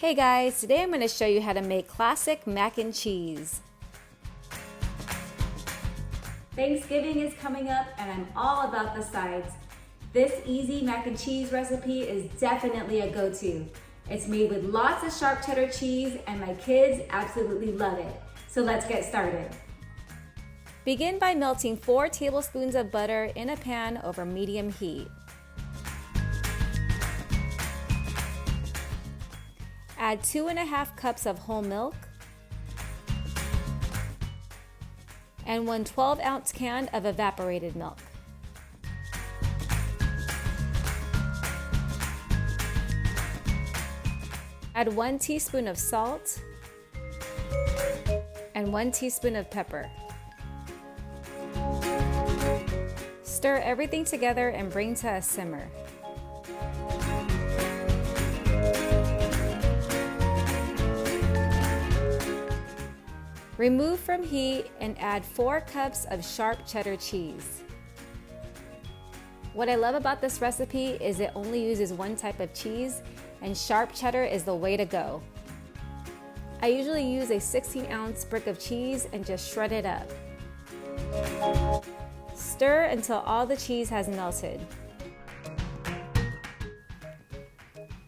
Hey guys, today I'm going to show you how to make classic mac and cheese. Thanksgiving is coming up and I'm all about the sides. This easy mac and cheese recipe is definitely a go-to. It's made with lots of sharp cheddar cheese and my kids absolutely love it. So let's get started. Begin by melting 4 tablespoons of butter in a pan over medium heat. Add 2½ cups of whole milk and 1 12-ounce can of evaporated milk. Add 1 teaspoon of salt and 1 teaspoon of pepper. Stir everything together and bring to a simmer. Remove from heat and add 4 cups of sharp cheddar cheese. What I love about this recipe is it only uses one type of cheese, and sharp cheddar is the way to go. I usually use a 16-ounce brick of cheese and just shred it up. Stir until all the cheese has melted.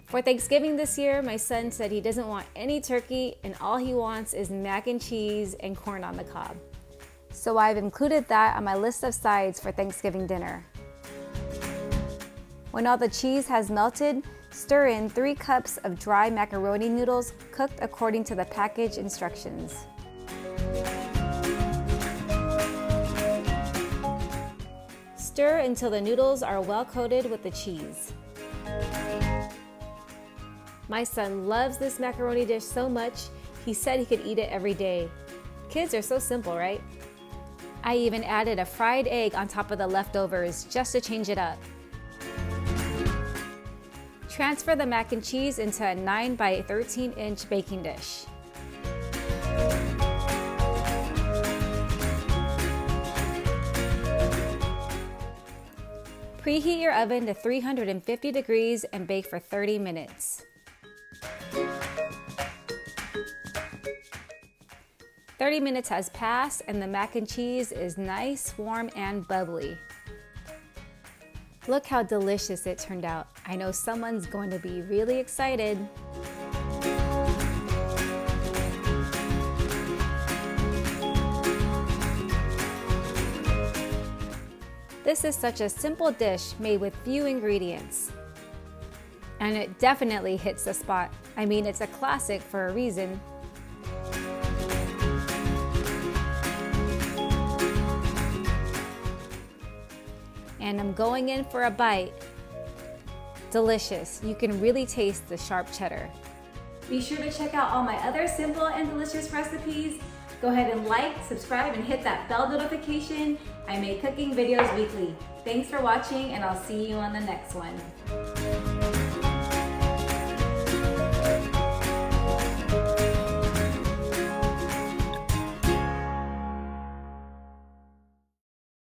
For Thanksgiving this year, my son said he doesn't want any turkey and all he wants is mac and cheese and corn on the cob. So I've included that on my list of sides for Thanksgiving dinner. When all the cheese has melted, stir in 3 cups of dry macaroni noodles cooked according to the package instructions. Stir until the noodles are well coated with the cheese. My son loves this macaroni dish so much, he said he could eat it every day. Kids are so simple, right? I even added a fried egg on top of the leftovers just to change it up. Transfer the mac and cheese into a 9 by 13-inch baking dish. Preheat your oven to 350 degrees and bake for 30 minutes. 30 minutes has passed and the mac and cheese is nice, warm, and bubbly. Look how delicious it turned out. I know someone's going to be really excited. This is such a simple dish made with few ingredients. And it definitely hits the spot. I mean, it's a classic for a reason. And I'm going in for a bite. Delicious. You can really taste the sharp cheddar. Be sure to check out all my other simple and delicious recipes. Go ahead and like, subscribe, and hit that bell notification. I make cooking videos weekly. Thanks for watching, and I'll see you on the next one.